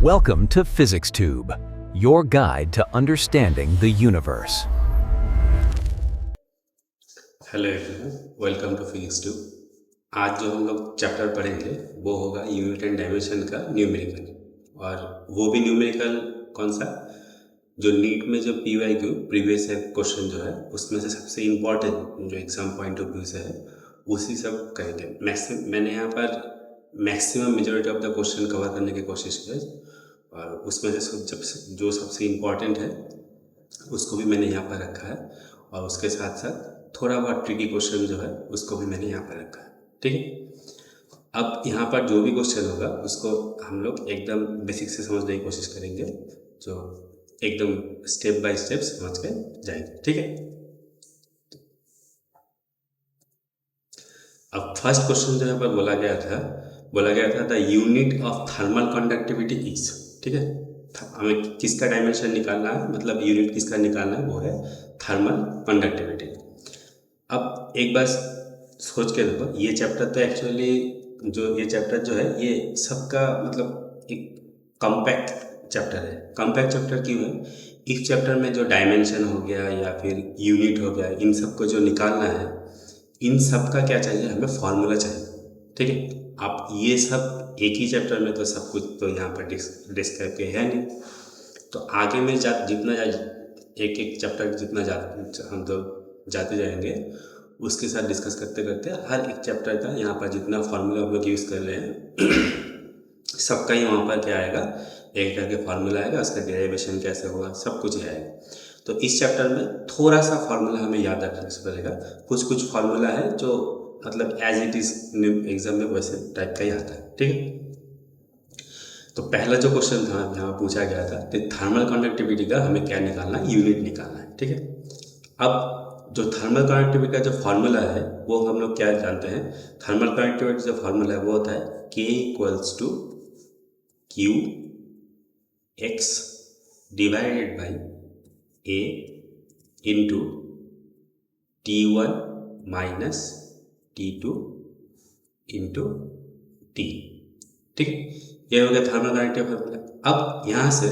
Welcome to Physics Tube, your guide to understanding the universe. Hello everyone, welcome to physics tube. आज जो हम लोग chapter पढ़ेंगे वो होगा यूनिट एंड डायमेंशन का न्यूमेरिकल। और वो भी न्यूमेरिकल कौन सा, जो नीट में जो PYQ प्रीवियस क्वेश्चन जो है उसमें से सबसे इम्पॉर्टेंट जो एग्जाम पॉइंट ऑफ व्यू से है उसी सब करेंगे। मैंने यहाँ पर maximum majority of the question cover करने की कोशिश की और उसमें से जो सबसे इम्पॉर्टेंट है उसको भी मैंने यहाँ पर रखा है और उसके साथ साथ थोड़ा बहुत ट्रिकी क्वेश्चन जो है उसको भी मैंने यहाँ पर रखा है। ठीक है, अब यहाँ पर जो भी क्वेश्चन होगा उसको हम लोग एकदम बेसिक से समझने की कोशिश करेंगे, जो एकदम स्टेप बाय स्टेप समझ के जाएंगे। ठीक है, अब फर्स्ट क्वेश्चन जो यहाँ पर बोला गया था the unit of thermal conductivity is. ठीक है, हमें किसका डायमेंशन निकालना है, मतलब यूनिट किसका निकालना है, वो है थर्मल कंडक्टिविटी। अब एक बार सोच के देखो, ये चैप्टर तो एक्चुअली ये चैप्टर जो है ये सबका मतलब एक कॉम्पैक्ट चैप्टर है। कॉम्पैक्ट चैप्टर क्यों है, इस चैप्टर में जो डायमेंशन हो गया या फिर यूनिट हो गया, इन सबको जो निकालना है, इन सब का क्या चाहिए, हमें फॉर्मूला चाहिए। ठीक है, आप ये सब एक ही चैप्टर में तो सब कुछ तो यहाँ पर डिस्क्राइब किया है नहीं, तो आगे में एक एक चैप्टर जितना हम तो जाते जाएंगे उसके साथ डिस्कस करते करते हर एक चैप्टर का यहाँ पर जितना फार्मूला हम लोग यूज़ कर रहे हैं सबका ही वहाँ पर क्या आएगा, एक करके फार्मूला आएगा, उसका डेरिवेशन कैसे होगा, सब कुछ ही आएगा। तो इस चैप्टर में थोड़ा सा फार्मूला हमें याद रखना पड़ेगा। कुछ फार्मूला है जो मतलब एज इट इज़ एग्जाम में वैसे टाइप का ही आता है। ठीक है, तो पहला जो क्वेश्चन था यहाँ पूछा गया था कि थर्मल कंडक्टिविटी का हमें क्या निकालना है, यूनिट निकालना है। ठीक है, अब जो थर्मल कंडक्टिविटी का जो फार्मूला है वो हम लोग क्या जानते हैं, थर्मल कंडक्टिविटी जो फार्मूला है वो होता है K equals to Q X divided by A into T1 minus T2 into T. ठीक है, ये हो गया थर्मल कंडक्टिविटी फार्मूला। अब यहाँ से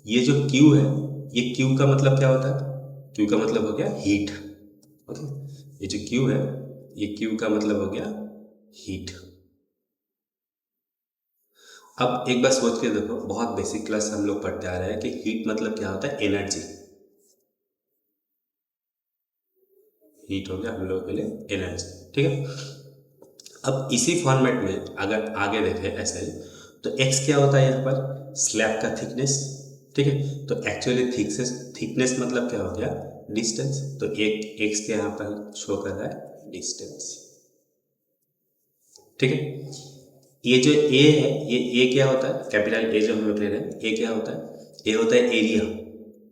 ये जो Q है, ये Q का मतलब क्या होता है, Q का मतलब हो गया हीट। ओके, ये जो Q है ये Q का मतलब हो गया हीट। अब एक बार सोच के देखो, बहुत बेसिक क्लास हम लोग पढ़ते आ रहे हैं कि हीट मतलब क्या होता है, एनर्जी। हीट हो गया हम लोगों के लिए एनर्जी। ठीक है, अब इसी फॉर्मेट में अगर आगे देखें ऐसे ही, तो x क्या होता है यहाँ पर, स्लैब का थिकनेस। ठीक है, तो एक्चुअली थिकनेस मतलब क्या हो गया, डिस्टेंस। तो एक x के यहाँ पर शो कर रहा है डिस्टेंस। ठीक है, ये जो a है, ये a क्या होता है, कैपिटल A जो हमें ले रहे हैं, a क्या होता है, a होता है एरिया।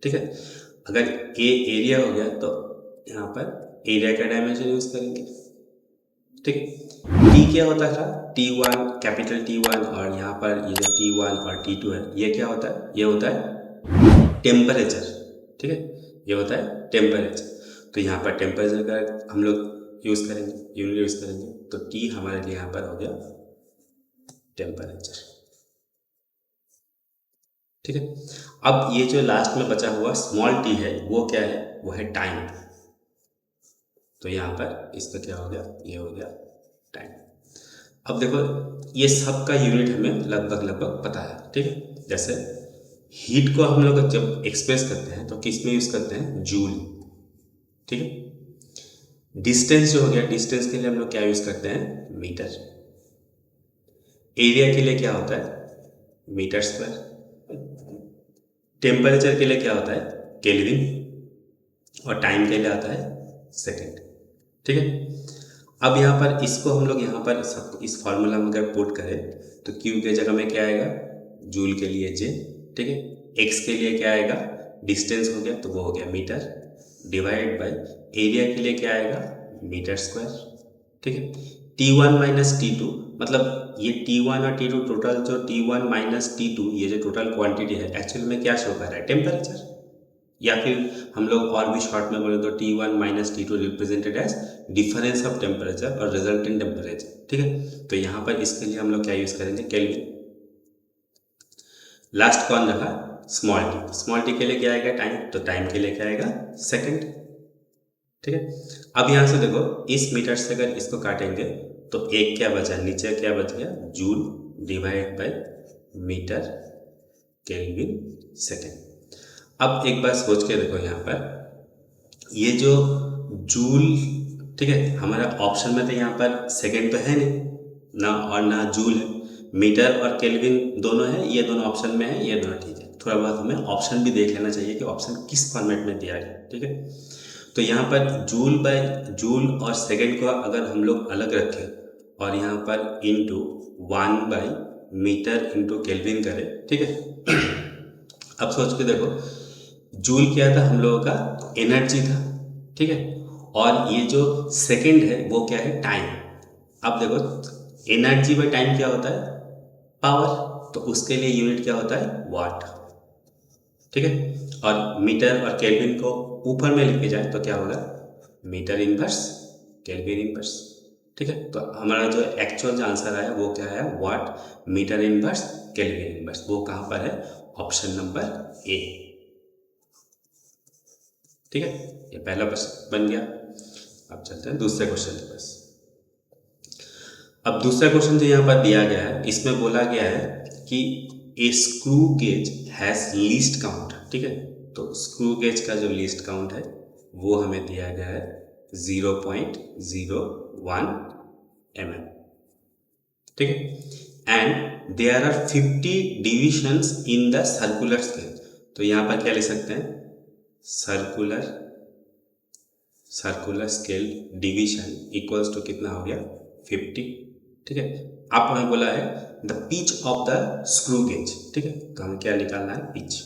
ठीक है, अगर a एरिया हो गया तो यहाँ पर एरिया का डायमेंशन यूज करेंगे। ठीक है, T क्या होता था, T1 कैपिटल T1, और यहाँ पर ये जो T1 और T2 है ये क्या होता है, ये होता है टेम्परेचर। ठीक है, ये होता है टेम्परेचर। तो यहाँ पर टेम्परेचर का हम लोग यूज़ करेंगे, यूनिट यूज़ करेंगे, तो T हमारे लिए यहाँ पर हो गया टेम्परेचर। ठीक है, अब ये जो लास्ट में बचा हुआ स्मॉल t है वो क्या है, वो है टाइम। तो यहाँ पर इसका क्या हो गया, ये हो गया टाइम। अब देखो ये सब का यूनिट हमें लगभग पता है। ठीक है, जैसे हीट को हम लोग जब एक्सप्रेस करते हैं तो किस में यूज करते हैं, जूल। ठीक है, डिस्टेंस जो हो गया, डिस्टेंस के लिए हम लोग क्या यूज करते हैं, मीटर। एरिया के लिए क्या होता है, मीटर स्क्वायर। टेम्परेचर के लिए क्या होता है, केल्विन, और टाइम के लिए आता है सेकेंड। ठीक है, अब यहाँ पर इसको हम लोग यहाँ पर सब इस फॉर्मूला में अगर पुट करें तो Q के जगह में क्या आएगा, जूल के लिए J। ठीक है, X के लिए क्या आएगा, डिस्टेंस हो गया तो वो हो गया मीटर, डिवाइड बाय एरिया के लिए क्या आएगा, मीटर स्क्वायर। ठीक है, T1 माइनस T2 मतलब ये T1 और T2 टोटल, जो T1 माइनस T2 ये जो टोटल क्वांटिटी है एक्चुअल में क्या शो कर रहा है, टेम्परेचर। या फिर हम लोग और भी शॉर्ट में बोले तो T1 minus T2 represented age difference of temperature और रिजल्टेंट टेम्परेचर। ठीक है, तो यहाँ पर इसके लिए हम लोग क्या यूज करेंगे, केल्विन। लास्ट कौन रहा, स्मॉल टी। स्मॉल टी के लिए क्या आएगा, टाइम, तो टाइम के लिए क्या आएगा, सेकंड। ठीक है, अब यहाँ से देखो इस मीटर से अगर इसको काटेंगे तो एक क्या बचा, नीचे क्या बच गया, joule divide by metre kelvin second. अब एक बार सोच के देखो यहाँ पर ये जो जूल, ठीक है, हमारा ऑप्शन में तो यहाँ पर सेकेंड तो है नहीं ना, और ना जूल है, मीटर और केल्विन दोनों है, ये दोनों ऑप्शन में है, ये दोनों ठीक है। थोड़ा बहुत हमें ऑप्शन भी देख लेना चाहिए कि ऑप्शन किस फॉर्मेट में दिया गया। ठीक है, तो यहाँ पर जूल बाय जूल और सेकेंड को अगर हम लोग अलग रखें और यहाँ पर into 1 by metre into kelvin करें, ठीक है। अब सोच के देखो, जूल क्या था हम लोगों का, एनर्जी था, ठीक है, और ये जो सेकेंड है वो क्या है, टाइम। अब देखो एनर्जी बाय टाइम क्या होता है, पावर, तो उसके लिए यूनिट क्या होता है, वाट। ठीक है, और मीटर और केल्विन को ऊपर में लेके जाए तो क्या होगा, मीटर इनवर्स केल्विन इनवर्स। ठीक है, तो हमारा जो एक्चुअल जो आंसर आया वो क्या है, watt metre inverse kelvin inverse. वो कहाँ पर है, ऑप्शन नंबर ए। ठीक है, ये पहला प्रश्न बन गया। अब चलते हैं दूसरे क्वेश्चन के पास। अब दूसरा क्वेश्चन जो यहाँ पर दिया गया है, इसमें बोला गया है कि ए screw gauge has least count. ठीक है, तो स्क्रू गेज का जो लीस्ट काउंट है वो हमें दिया गया है 0.01 mm। ठीक है, and there are 50 divisions in the circular scale. तो यहाँ पर क्या लिख सकते हैं, circular scale division equals to कितना हो गया, 50। ठीक है, आप हमें बोला है the pitch of the screw gauge. ठीक है, तो हमें क्या निकालना है, पिच।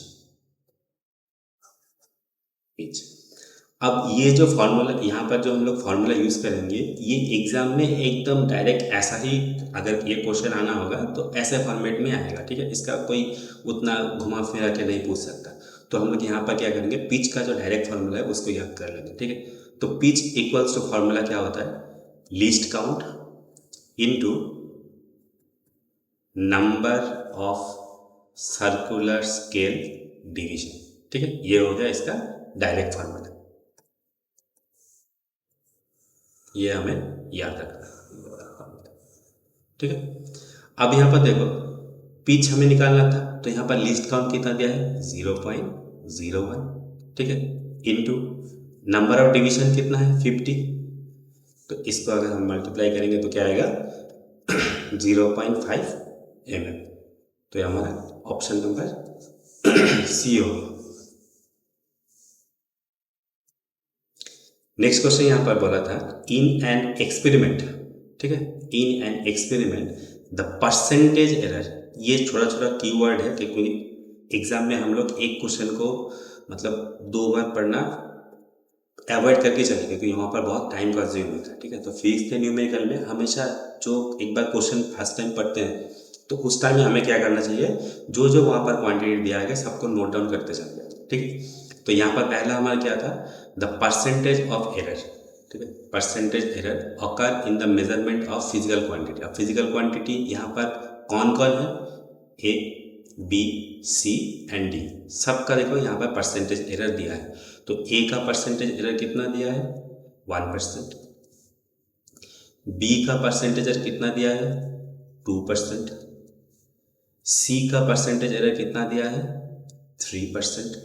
अब ये जो फॉर्मूला यहाँ पर जो हम लोग फॉर्मूला यूज करेंगे, ये एग्जाम में एकदम डायरेक्ट ऐसा ही, अगर ये क्वेश्चन आना होगा तो ऐसे फॉर्मेट में आएगा। ठीक है, इसका कोई उतना घुमा फिरा के नहीं पूछ सकता। तो हम लोग यहाँ पर क्या करेंगे, पिच का जो डायरेक्ट फॉर्मूला है उसको याद कर लेंगे। ठीक है, तो पिच इक्वल्स टू फॉर्मूला क्या होता है, least count into number of circular scale division. ठीक है, ये हो गया इसका डायरेक्ट फॉर्मूला, ये हमें याद रखना। ठीक है, अब यहाँ पर देखो पिच हमें निकालना था, तो यहाँ पर लीस्ट काउंट कितना दिया है, 0.01। ठीक है, इनटू नंबर ऑफ डिवीजन कितना है, 50। तो इसको अगर हम मल्टीप्लाई करेंगे तो क्या आएगा, 0.5 mm। तो ये हमारा ऑप्शन नंबर सी होगा। नेक्स्ट क्वेश्चन यहाँ पर बोला था, इन एन एक्सपेरिमेंट। ठीक है, in an experiment the percentage error. ये छोटा छोटा कीवर्ड है, क्योंकि एग्जाम में हम लोग एक क्वेश्चन को मतलब 2 बार पढ़ना अवॉइड करके चलेंगे, क्योंकि वहाँ पर बहुत टाइम कंज्यूम होता है। ठीक है, तो फिजिक्स के न्यूमेरिकल में हमेशा जो एक बार क्वेश्चन फर्स्ट टाइम पढ़ते हैं तो उस टाइम में हमें क्या करना चाहिए, जो जो वहाँ पर क्वांटिटी दिया गया सबको नोट डाउन करते चलते। ठीक है, तो यहाँ पर पहला हमारा क्या था, द परसेंटेज ऑफ एरर। ठीक है, percentage error occur in the measurement of physical quantity. अब फिजिकल क्वांटिटी यहाँ पर कौन कौन है, A B C and D, सबका देखो यहाँ पर परसेंटेज एरर दिया है। तो ए का परसेंटेज एरर कितना दिया है, 1%। बी का परसेंटेज एरर कितना दिया है, 2%। सी का परसेंटेज एरर कितना दिया है, 3%।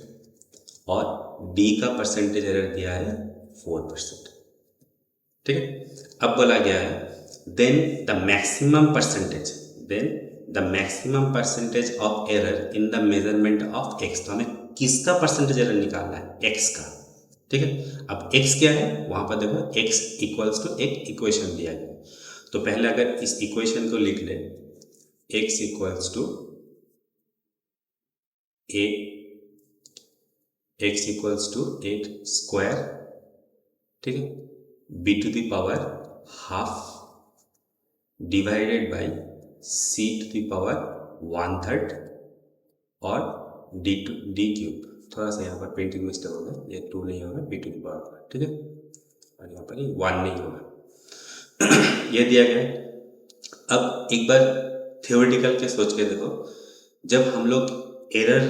और डी का परसेंटेज एरर दिया है 4%। ठीक है, अब बोला गया है then the maximum percentage of error in the measurement of X. तो हमें किसका परसेंटेज एरर निकालना है, एक्स का। ठीक है, अब एक्स क्या है, वहां पर देखो एक्स इक्वल्स टू एक इक्वेशन दिया गया। तो पहले अगर इस इक्वेशन को लिख ले, X equals to X equals to 8 square, ठीक है, B to the power half divided by C to the power 1/3 और डी क्यूब। थोड़ा सा यहाँ पर प्रिंटिंग मिस्टेक होगा, ये 2 नहीं होगा, बी टू द पावर। ठीक है, और यहाँ पर 1 नहीं होगा। ये दिया गया है। अब एक बार थियोरेटिकल के सोच के देखो, जब हम लोग एरर,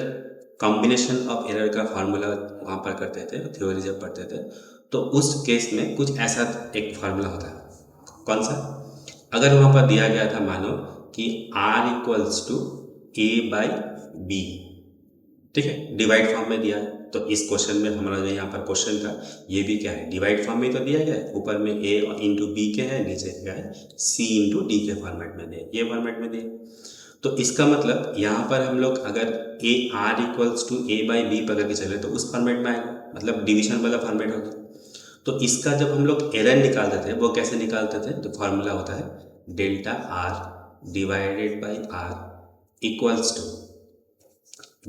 कॉम्बिनेशन ऑफ एरर का फार्मूला वहाँ पर करते थे, थ्योरी जब पढ़ते थे, तो उस केस में कुछ ऐसा एक फार्मूला होता है। कौन सा? अगर वहाँ पर दिया गया था, मानो कि R equals to A by B, ठीक है, डिवाइड फॉर्म में दिया है, तो इस क्वेश्चन में हमारा जो यहाँ पर क्वेश्चन था ये भी क्या है, डिवाइड फॉर्म में तो दिया गया है, ऊपर में A इंटू बी के है, नीचे क्या है C इंटू डी के फॉर्मेट में दिया, ये फॉर्मेट में दिया। तो इसका मतलब यहाँ पर हम लोग अगर A R equals to A by B पकड़ के चले तो उस फॉर्मेट में आएगा, मतलब डिवीजन वाला फॉर्मेट होगा। तो इसका जब हम लोग एरर निकालते थे वो कैसे निकालते थे, तो फॉर्मूला होता है delta R divided by R equals to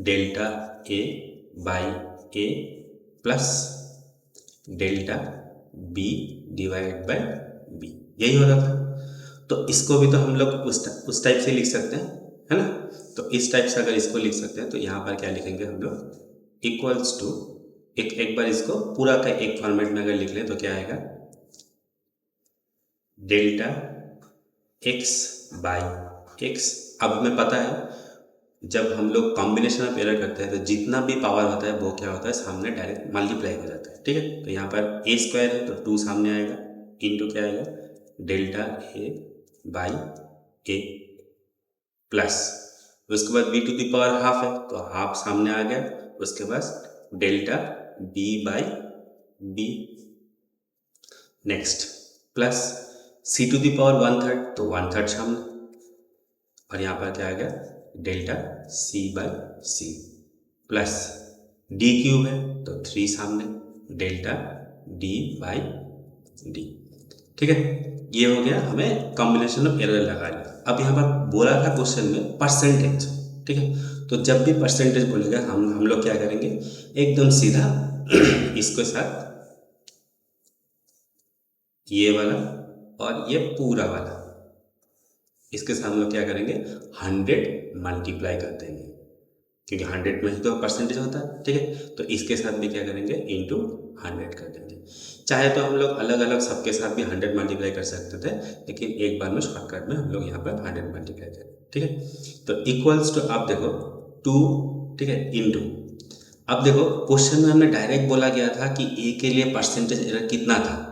delta A by A plus delta B divide by B, यही हो रहा था। तो इसको भी तो हम लोग उस टाइप से लिख सकते हैं, है ना। तो इस टाइप से अगर इसको लिख सकते हैं तो यहाँ पर क्या लिखेंगे हम लोग, इक्वल्स टू, एक बार इसको पूरा का एक फॉर्मेट में अगर लिख लें तो क्या आएगा, डेल्टा x बाई x। अब हमें पता है जब हम लोग कॉम्बिनेशन ऑफ एरर करते हैं तो जितना भी पावर होता है वो क्या होता है, सामने डायरेक्ट मल्टीप्लाई हो जाता है, ठीक है। तो यहाँ पर a स्क्वायर है तो 2 सामने आएगा, इंटू क्या आएगा, delta a by a plus, उसके बाद b to the power half है तो हाफ सामने आ गया, उसके बाद delta b by b, next plus c to the power 1/3 तो 1/3 सामने, और यहाँ पर क्या आ गया, delta c by c plus d cube है तो 3 सामने, डेल्टा d बाई d, ठीक है। ये हो गया, हमें कॉम्बिनेशन ऑफ एरर लगा लिया। अब यहाँ पर बोला था क्वेश्चन में परसेंटेज, ठीक है। तो जब भी परसेंटेज बोलेगा हम लोग क्या करेंगे, एकदम सीधा इसके साथ ये वाला और ये पूरा वाला, इसके साथ हम लोग क्या करेंगे, 100 मल्टीप्लाई कर देंगे, क्योंकि 100 में ही तो परसेंटेज होता है, ठीक है। तो इसके साथ भी क्या करेंगे, इंटू 100 कर देंगे। चाहे तो हम लोग अलग अलग सबके साथ भी 100 मल्टीप्लाई कर सकते थे, लेकिन एक बार में शॉर्टकट में हम लोग यहाँ पर 100 मल्टीप्लाई करें, ठीक है। तो इक्वल्स टू, आप देखो 2, ठीक है, इंटू, अब देखो क्वेश्चन में हमने डायरेक्ट बोला गया था कि ए के लिए परसेंटेज एरर कितना था।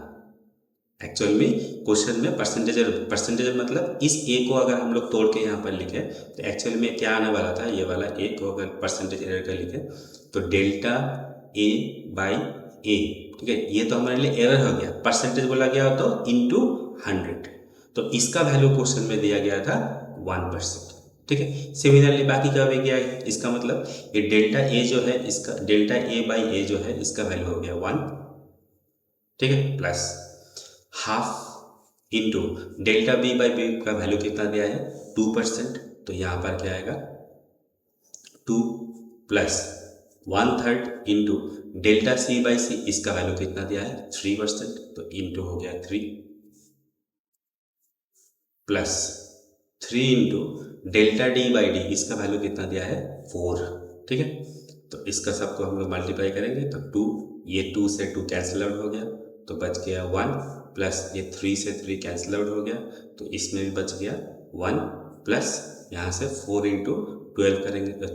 एक्चुअल में क्वेश्चन में परसेंटेज मतलब इस ए को अगर हम लोग तोड़ के यहाँ पर लिखे तो एक्चुअल में क्या आने वाला था, ये वाला ए को अगर परसेंटेज एरर का लिखे तो डेल्टा ए बाई ए, ठीक है। ये तो हमारे लिए एरर हो गया, परसेंटेज बोला गया तो इंटू 100, तो इसका वैल्यू क्वेश्चन में दिया गया था 1%, ठीक है। सिमिलरली बाकी का भी गया है, इसका मतलब ये डेल्टा ए जो है, इसका डेल्टा ए बाई ए जो है इसका वैल्यू हो गया 1, ठीक है, plus half into delta B by B का वैल्यू कितना दिया है 2%, तो यहाँ पर क्या आएगा 2 plus 1/3 into delta C by C, इसका वैल्यू कितना दिया है 3%, तो इंटू हो गया 3 plus 3 into delta D by D, इसका वैल्यू कितना दिया है 4, ठीक है। तो इसका सबको हम लोग मल्टीप्लाई करेंगे तो 2, ये 2 से 2 कैंसिल आउट हो गया तो बच गया 1, प्लस ये 3 से 3 कैंसिल आउट हो गया तो इसमें भी बच गया 1, प्लस यहाँ से 4 इंटू 12 करेंगे तो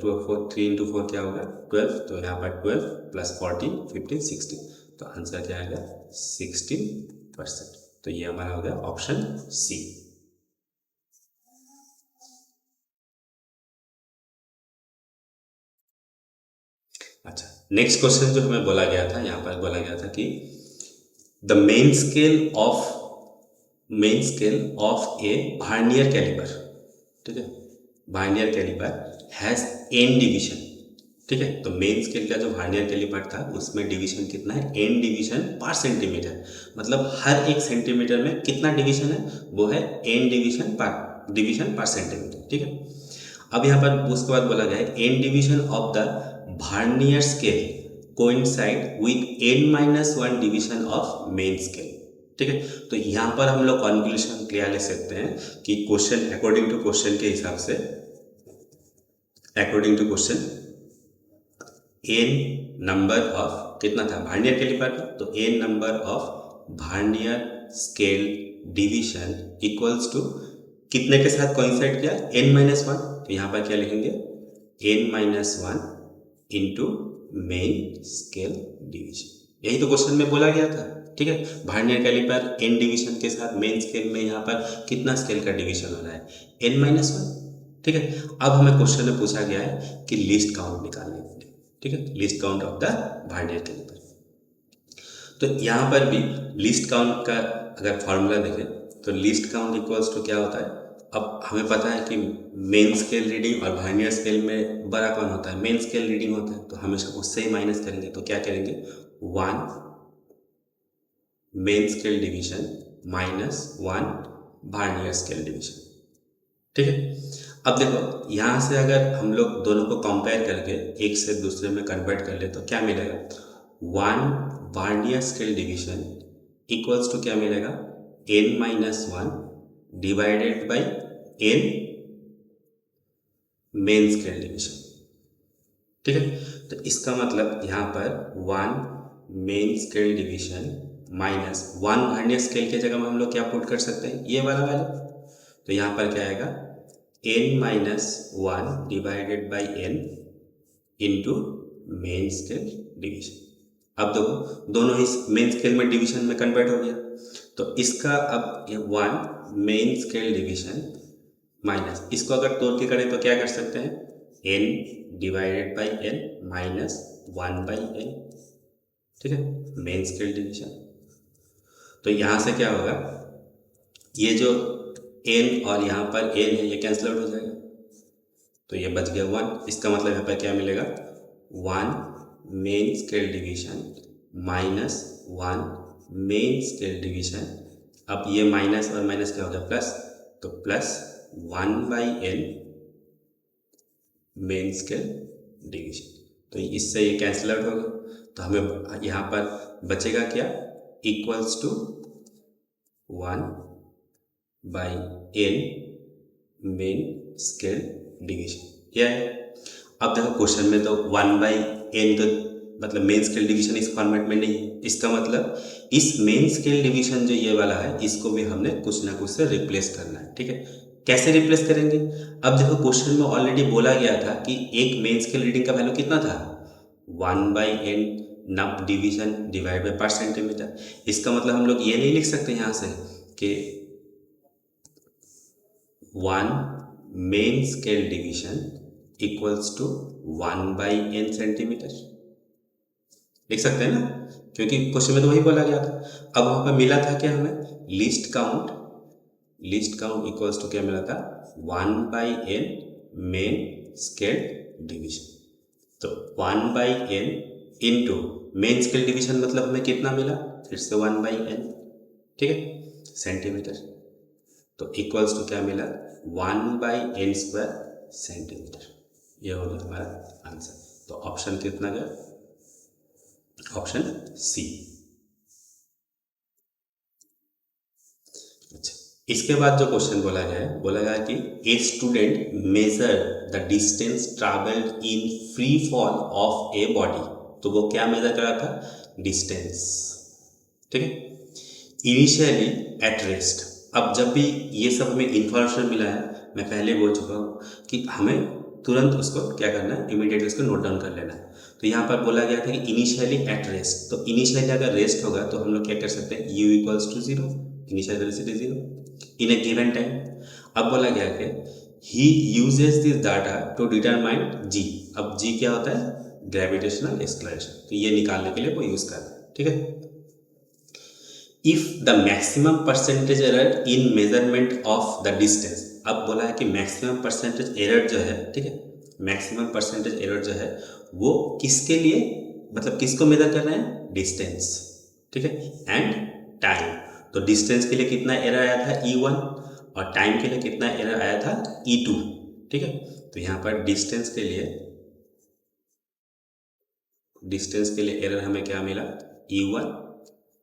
3 इंटू 4 क्या होगा 12, तो यहाँ पर 12 प्लस 14 15 16, तो आंसर क्या आएगा 16%। तो ये हमारा हो गया ऑप्शन सी। अच्छा, नेक्स्ट क्वेश्चन जो हमें बोला गया था, यहाँ पर बोला गया था कि the main scale of a vernier calliper, ठीक है, vernier calliper has n division, ठीक है। तो मेन स्केल का जो वर्नियर कैलिपर था उसमें डिवीजन कितना है, n डिवीजन पर सेंटीमीटर, मतलब हर एक सेंटीमीटर में कितना डिवीजन है, वो है n डिवीजन पर सेंटीमीटर, ठीक है। अब यहाँ पर उसके बाद बोला गया है n division of the vernier scale coincide with n-1 division of main scale, ठीक है। तो यहाँ पर हम लोग कंक्लूजन क्लियर ले सकते हैं कि क्वेश्चन अकॉर्डिंग टू क्वेश्चन के हिसाब से, according to question n number of कितना था वर्नियर कैलिपर का, तो n number of vernier scale division equals to कितने के साथ कोइंसाइड किया n-1, तो यहाँ पर क्या लिखेंगे n-1 into main scale division. यही तो क्वेश्चन में बोला गया था, ठीक है। वर्नियर कैलिपर n डिवीजन के साथ मेन स्केल में यहाँ पर कितना स्केल का डिवीजन हो रहा है, n-1, ठीक है। अब हमें क्वेश्चन में पूछा गया है कि लीस्ट काउंट निकालने के लिए, ठीक है, least count of the vernier calliper. तो यहाँ पर भी लीस्ट काउंट का अगर फॉर्मूला देखें तो लीस्ट काउंट इक्वल्स टू क्या होता है। अब हमें पता है कि मेन स्केल रीडिंग और वर्नियर स्केल में बड़ा कौन होता है, मेन स्केल रीडिंग होता है, तो हमेशा उससे ही माइनस करेंगे। तो क्या करेंगे, 1 main scale division minus 1 vernier scale division, ठीक है। अब देखो यहाँ से अगर हम लोग दोनों को कंपेयर करके एक से दूसरे में कन्वर्ट कर ले तो क्या मिलेगा, 1 vernier scale division equals to क्या मिलेगा, n-1 divided by n main scale division, ठीक है। तो इसका मतलब यहाँ पर 1 main scale division minus 1 vernier scale की जगह में हम लोग क्या पुट कर सकते हैं, ये वाला वैल्यू। तो यहाँ पर क्या आएगा, n-1 divided by n into main scale division. अब देखो दोनों ही मेन स्केल में डिवीजन में कन्वर्ट हो गया, तो इसका अब ये 1 मेन स्केल डिवीजन माइनस, इसको अगर तोड़ के करें तो क्या कर सकते हैं, n divided by n minus 1 by n, ठीक है, मेन स्केल डिवीजन। तो यहाँ से क्या होगा, ये जो n और यहाँ पर n है ये कैंसिल आउट हो जाएगा, तो ये बच गया 1। इसका मतलब यहाँ पर क्या मिलेगा, 1 main scale division minus 1 main scale division. अब ये माइनस और माइनस क्या हो गया, प्लस, तो plus 1 by n main scale division. तो इससे ये कैंसिल आउट होगा, तो हमें यहाँ पर बचेगा क्या, equals to 1 by n main scale division, यह है। अब देखो क्वेश्चन में तो 1 बाई n तो मतलब मेन स्केल डिवीजन इस फॉर्मेट में नहीं है, इसका मतलब इस मेन स्केल डिवीजन जो ये वाला है इसको भी हमने कुछ ना कुछ से रिप्लेस करना है, ठीक है। कैसे रिप्लेस करेंगे, अब देखो क्वेश्चन में ऑलरेडी बोला गया था कि एक मेन स्केल रीडिंग का वैल्यू कितना था, 1 बाई n नब डिवीजन डिवाइड बाई पर सेंटीमीटर। इसका मतलब हम लोग ये नहीं लिख सकते यहाँ से कि 1 main scale division equals to 1 by n centimetre, लिख सकते हैं ना, क्योंकि क्वेश्चन में तो वही बोला गया था। अब वहाँ पर मिला था क्या हमें, लीस्ट काउंट इक्वल्स टू क्या मिला था, 1 by n main scale division. तो 1 by n into main scale division मतलब हमें कितना मिला, फिर से 1 बाई n, ठीक है, सेंटीमीटर। तो इक्वल्स टू क्या मिला, 1 बाई n स्क्वायर सेंटीमीटर। ये हो गया हमारा आंसर। तो ऑप्शन कितना गया, ऑप्शन सी। अच्छा, इसके बाद जो क्वेश्चन बोला गया कि a student measure the distance travelled in free fall of a body. तो वो क्या मेजर करा था, डिस्टेंस, ठीक है, इनिशियली एट रेस्ट। अब जब भी ये सब हमें इंफॉर्मेशन मिला है, मैं पहले बोल चुका हूँ कि हमें तुरंत उसको क्या करना है, इमीडिएटली उसको नोट डाउन कर लेना है। तो यहाँ पर बोला गया था कि इनिशियली एट रेस्ट, तो इनिशियली अगर रेस्ट होगा तो हम लोग क्या कर सकते हैं, u equals to 0, initial velocity 0 in a given time. अब बोला गया कि he uses this data to determine g। अब g क्या होता है, ग्रेविटेशनल एक्सेलरेशन, तो ये निकालने के लिए वो यूज कर रहे हैं, ठीक है। If the maximum percentage error in measurement of the distance. अब बोला है कि मैक्सिमम परसेंटेज एरर जो है, ठीक है, मैक्सिमम परसेंटेज एरर जो है वो किसके लिए, मतलब किसको मेजर कर रहे हैं, डिस्टेंस, ठीक है, एंड टाइम। तो डिस्टेंस के लिए कितना एरर आया था, e1, और टाइम के लिए कितना एरर आया था, e2, ठीक है। तो यहाँ पर डिस्टेंस के लिए एरर हमें क्या मिला, e1,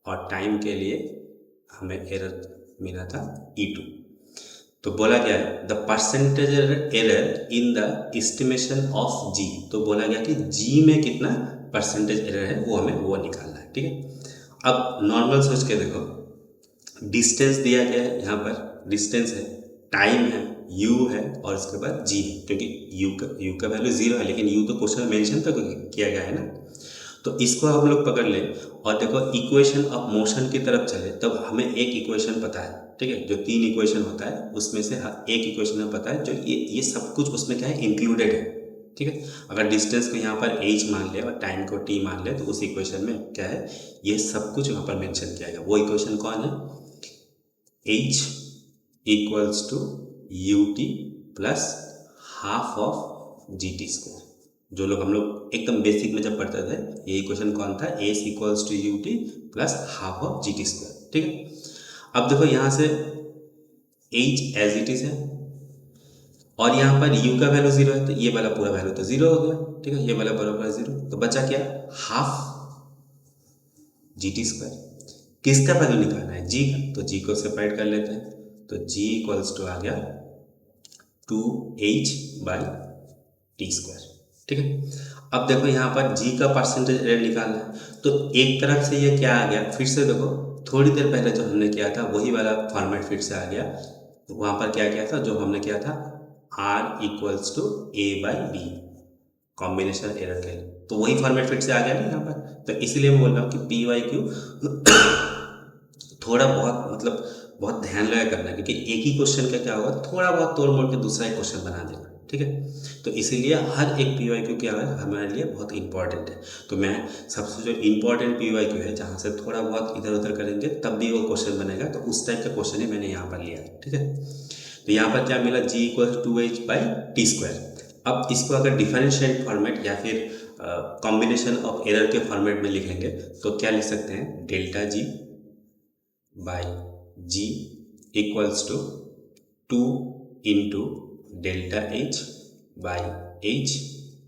और टाइम के लिए हमें एरर मिला था e2। तो बोला गया है the percentage error in the estimation of g। तो बोला गया कि g में कितना परसेंटेज एरर है वो हमें वो निकालना है, ठीक है। अब नॉर्मल सोच के देखो, डिस्टेंस दिया गया है, यहाँ पर डिस्टेंस है, टाइम है, u है और उसके बाद g है, क्योंकि u का वैल्यू 0 है, लेकिन u तो क्वेश्चन में मेंशन तो किया गया है ना। तो इसको हम लोग पकड़ लें और देखो इक्वेशन ऑफ मोशन की तरफ चले, तब हमें एक इक्वेशन पता है, ठीक है, जो 3 इक्वेशन होता है उसमें से एक इक्वेशन हमें पता है, जो ये सब कुछ उसमें क्या है, इंक्लूडेड है, ठीक है। अगर डिस्टेंस को यहाँ पर h मान ले और टाइम को t मान ले, तो उस इक्वेशन में क्या है, ये सब कुछ यहाँ पर मेंशन किया गया। वो इक्वेशन कौन है, h equals to ut plus half of gt square. जो लोग हम लोग एकदम बेसिक में जब पढ़ते थे, ये इक्वेशन कौन था, h equals to ut plus half of gt square, ठीक है। अब देखो यहाँ से h एज इट इज है और यहाँ पर u का वैल्यू 0 है, तो ये वाला पूरा वैल्यू तो 0 हो गया, ठीक है, ये वाला बराबर 0, तो बचा क्या, हाफ gt स्क्वायर। किसका वैल्यू निकालना है, g का, तो g को सेपरेट कर लेते हैं, तो g इक्वल्स टू आ गया 2h बाई टी स्क्वायर, ठीक है। अब देखो यहाँ पर g का परसेंटेज एरर निकालना है, तो एक तरफ से ये क्या आ गया, फिर से देखो थोड़ी देर पहले जो हमने किया था वही वाला फॉर्मेट फिर से आ गया। तो वहाँ पर क्या किया था, जो हमने किया था r equals to a by B, combination error के लिए, तो वही फॉर्मेट फिर से आ गया ना यहाँ पर। तो इसलिए मैं बोल रहा हूँ कि पी वाई क्यू थोड़ा बहुत मतलब बहुत ध्यान लगा करना, क्योंकि एक ही क्वेश्चन का क्या होगा, थोड़ा बहुत तोड़ मोड़ के दूसरा एक क्वेश्चन बना देना, ठीक है। तो इसीलिए हर एक PYQ क्या है हमारे लिए बहुत इंपॉर्टेंट है। तो मैं सबसे जो इम्पॉर्टेंट PYQ है, जहाँ से थोड़ा बहुत इधर उधर करेंगे तब भी वो क्वेश्चन बनेगा, तो उस टाइप का क्वेश्चन ही मैंने यहाँ पर लिया है, ठीक है। तो यहाँ पर क्या मिला, g equal 2h by T square. अब इसको अगर डिफरेंशिएट फॉर्मेट या फिर कॉम्बिनेशन ऑफ एरर के फॉर्मेट में लिखेंगे तो क्या लिख सकते हैं, delta g by g equals to 2 into delta h by h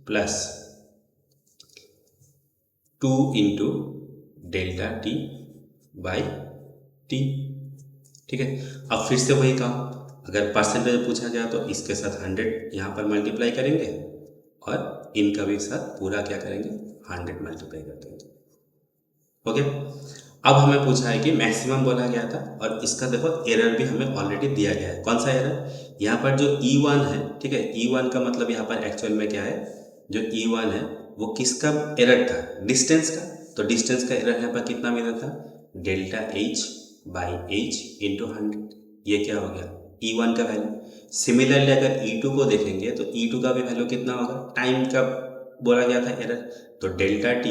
plus 2 into delta t by t, ठीक है। अब फिर से वही काम, अगर परसेंटेज पूछा गया तो इसके साथ 100 यहाँ पर मल्टीप्लाई करेंगे और इनका भी साथ पूरा क्या करेंगे, 100 मल्टीप्लाई कर देंगे, ओके। अब हमें पूछा है कि मैक्सिमम बोला गया था और इसका देखो एरर भी हमें ऑलरेडी दिया गया है। कौन सा एरर, यहाँ पर जो E1 है, ठीक है, E1 का मतलब यहाँ पर एक्चुअल में क्या है, जो E1 है वो किसका एरर था, डिस्टेंस का। तो डिस्टेंस का एरर यहाँ पर कितना मिला था, delta h by h into 100, ये क्या हो गया E1 का वैल्यू। सिमिलरली अगर E2 को देखेंगे तो E2 का भी वैल्यू कितना होगा, टाइम का बोला गया था एरर, तो delta t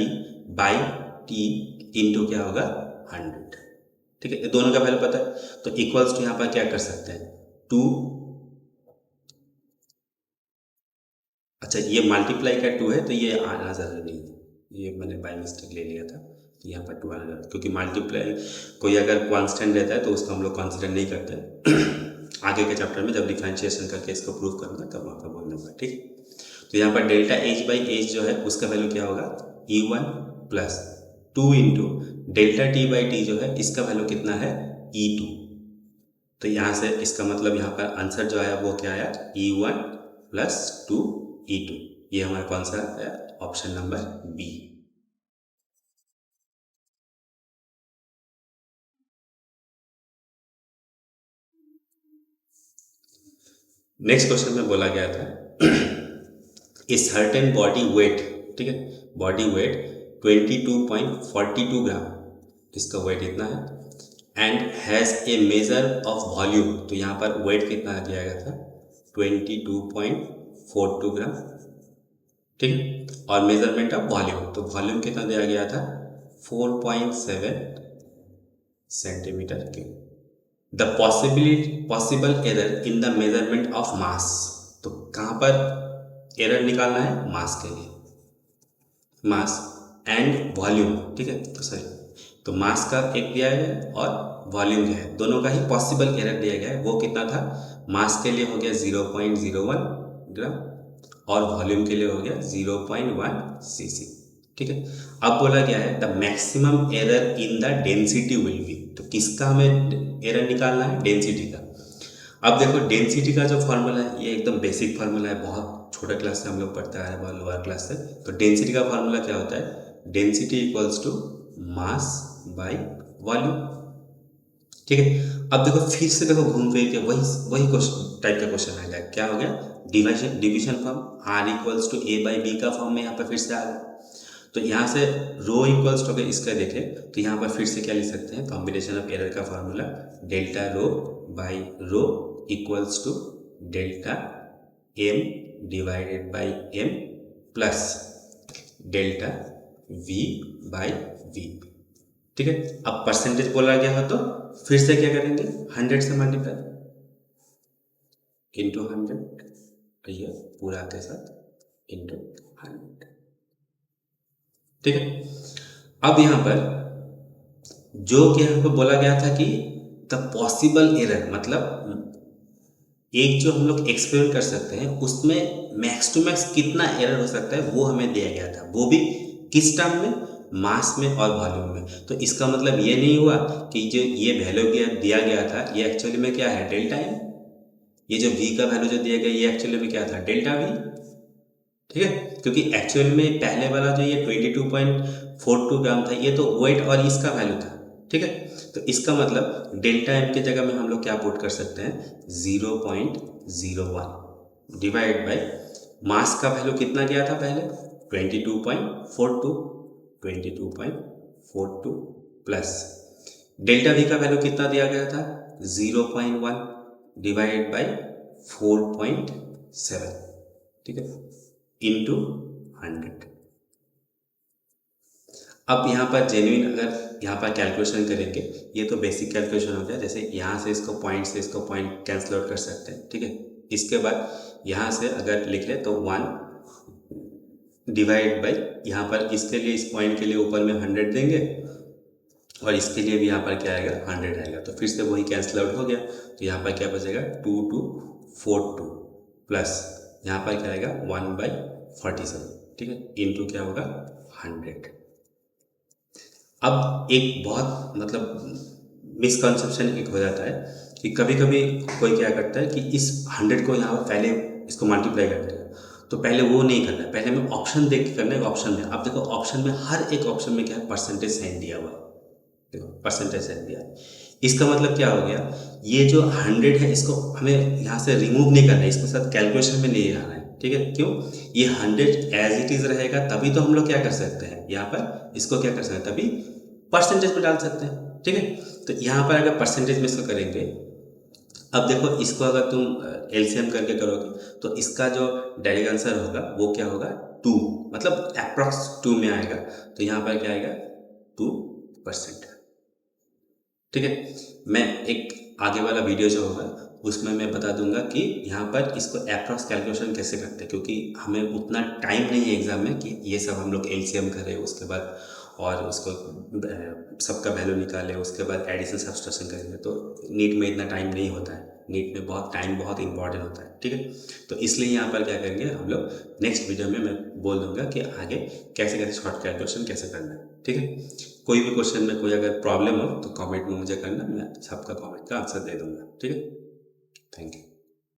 by t into क्या होगा 100, ठीक है। दोनों का वैल्यू पता है, तो इक्वल्स टू यहाँ पर क्या कर सकते हैं 2, अच्छा ये मल्टीप्लाई का 2 है तो ये आना जरूरी नहीं है, ये मैंने बाय मिस्टेक ले लिया था, तो यहाँ पर 2 आना जरूरी, क्योंकि मल्टीप्लाई कोई अगर कांस्टेंट रहता है तो उसको हम लोग कंसिडर नहीं करते आगे के चैप्टर में जब डिफरेंशिएशन करके इसको प्रूव करूँगा तब वहाँ पर बोलने का, ठीक। तो यहाँ पर डेल्टा h बाई h जो है उसका वैल्यू क्या होगा, E1 plus 2 into delta t by T जो है इसका वैल्यू कितना है E2। तो यहाँ से इसका मतलब यहाँ पर आंसर जो आया वो क्या आया, E1 प्लस 2 E2, ये हमारा कौन सा है, option number B. Next question में बोला गया था ए सर्टेन बॉडी वेट, ठीक है, बॉडी वेट 22.42 ग्राम, इसका वेट इतना है, and has a measure of volume, तो यहाँ पर वेट कितना दिया गया था 22.42 ग्राम, ठीक है, और मेजरमेंट ऑफ वॉल्यूम, तो वॉल्यूम कितना दिया गया था 4.7 centimetre cube. The possible error in the measurement of mass, तो कहाँ पर एरर निकालना है, मास के लिए, मास एंड वॉल्यूम, ठीक है, तो सॉरी, तो मास का एक दिया है और वॉल्यूम जो है दोनों का ही पॉसिबल एरर दिया गया है। वो कितना था, मास के लिए हो गया 0.01 ग्राम और वॉल्यूम के लिए हो गया 0.1 cc, ठीक है। अब बोला गया है the maximum error in the density will be, तो किसका हमें एरर निकालना है, डेंसिटी का। अब देखो डेंसिटी का जो फार्मूला है ये एकदम बेसिक फार्मूला है, बहुत छोटे क्लास से हम लोग पढ़ते आ रहे हैं, लोअर क्लास से। तो डेंसिटी का फार्मूला क्या होता है, density equals to mass by volume, ठीक है। अब देखो फिर से देखो घूम फिर के वही क्वेश्चन टाइप का क्वेश्चन आ गया। क्या हो गया? Division form R equals to A by B का फॉर्म में यहाँ पर फिर से आ गया। तो यहाँ से रो इक्वल्स टू, अगर इसका देखें तो यहाँ पर फिर से क्या लिख सकते हैं? कॉम्बिनेशन ऑफ एरर का formula delta rho by rho equals to delta M divided by M plus delta V by V. ठीक है, अब परसेंटेज बोला गया है तो फिर से क्या करेंगे? 100 से मल्टीप्लाई इंटू 100, ये पूरा के साथ इंटू 100। ठीक है, अब यहां पर जो कि यहाँ पर बोला गया था कि द पॉसिबल एरर, मतलब एक जो हम लोग एक्सपेरिमेंट कर सकते हैं उसमें मैक्स टू मैक्स कितना एरर हो सकता है वो हमें दिया गया था, वो भी किस टर्म में? मास में और वॉल्यूम में। तो इसका मतलब ये नहीं हुआ कि जो ये वैल्यू दिया गया था ये एक्चुअली में क्या है? Delta M. ये जो v का वैल्यू जो दिया गया ये एक्चुअली में क्या था? Delta v। ठीक है, क्योंकि एक्चुअल में पहले वाला जो ये 22.42 ग्राम था ये तो वेट और इसका वैल्यू था। ठीक है, तो इसका मतलब डेल्टा एम की जगह में हम लोग क्या पुट कर सकते हैं? 0.01 डिवाइड बाई मास का वैल्यू कितना गया था पहले? 22.42 प्लस डेल्टा वी का वैल्यू कितना दिया गया था? 0.1 डिवाइड बाई 4.7। ठीक है, इंटू 100। अब यहाँ पर जेन्युइन अगर यहाँ पर कैलकुलेशन करेंगे, ये तो बेसिक कैलकुलेशन हो गया। जैसे यहाँ से इसको पॉइंट कैंसिल आउट कर सकते हैं। ठीक है, इसके बाद यहाँ से अगर लिख ले तो 1 डिवाइड बाई यहाँ पर इसके लिए, इस पॉइंट के लिए ऊपर में 100 देंगे और इसके लिए भी यहाँ पर क्या आएगा? 100 आएगा। तो फिर से वही कैंसिल आउट हो गया। तो यहाँ पर क्या बचेगा? 2242 प्लस यहाँ पर क्या आएगा? 1/47। ठीक है, इंटू क्या होगा? 100। अब एक बहुत मतलब मिसकंसेप्शन एक हो जाता है कि कभी कभी कोई क्या करता है कि इस 100 को यहाँ पर पहले इसको मल्टीप्लाई कर देगा। तो पहले वो नहीं करना है, पहले हमें ऑप्शन देख के करना है। ऑप्शन में अब देखो, ऑप्शन में हर एक ऑप्शन में क्या है? परसेंटेज साइन दिया हुआ है। देखो परसेंटेज साइन दिया है, इसका मतलब क्या हो गया? ये जो 100 है इसको हमें यहाँ से रिमूव नहीं करना है, इसके साथ कैलकुलेशन में नहीं आना है। ठीक है, क्यों? ये 100 एज इट इज रहेगा, तभी तो हम लोग क्या कर सकते हैं यहाँ पर इसको क्या कर सकते हैं? तभी परसेंटेज में डाल सकते हैं। ठीक है, तो यहाँ पर अगर परसेंटेज में इसको करेंगे, अब देखो इसको अगर तुम एलसीएम करके करोगे तो इसका जो डायरेक्ट आंसर होगा वो क्या होगा? 2, मतलब अप्रॉक्स 2 में आएगा। तो यहाँ पर क्या आएगा? 2%। ठीक है, मैं एक आगे वाला वीडियो जो होगा उसमें मैं बता दूंगा कि यहाँ पर इसको अप्रॉक्स कैलकुलेशन कैसे करते हैं, क्योंकि हमें उतना टाइम नहीं है एग्जाम में कि ये सब हम लोग एलसीएम करें, उसके बाद और उसको सबका वैल्यू निकालें, उसके बाद एडिशन सब्सट्रैक्शन करेंगे। तो नीट में इतना टाइम नहीं होता है, नीट में बहुत इंपॉर्टेंट होता है। ठीक है, तो इसलिए यहाँ पर क्या करेंगे हम लोग, नेक्स्ट वीडियो में मैं बोल दूंगा कि आगे कैसे कैसे शॉर्ट कैलकुलेशन कैसे करना है। ठीक है, कोई भी क्वेश्चन में कोई अगर प्रॉब्लम हो तो कमेंट में मुझे करना, मैं सबका कमेंट का आंसर दे दूंगा। ठीक है, थैंक यू।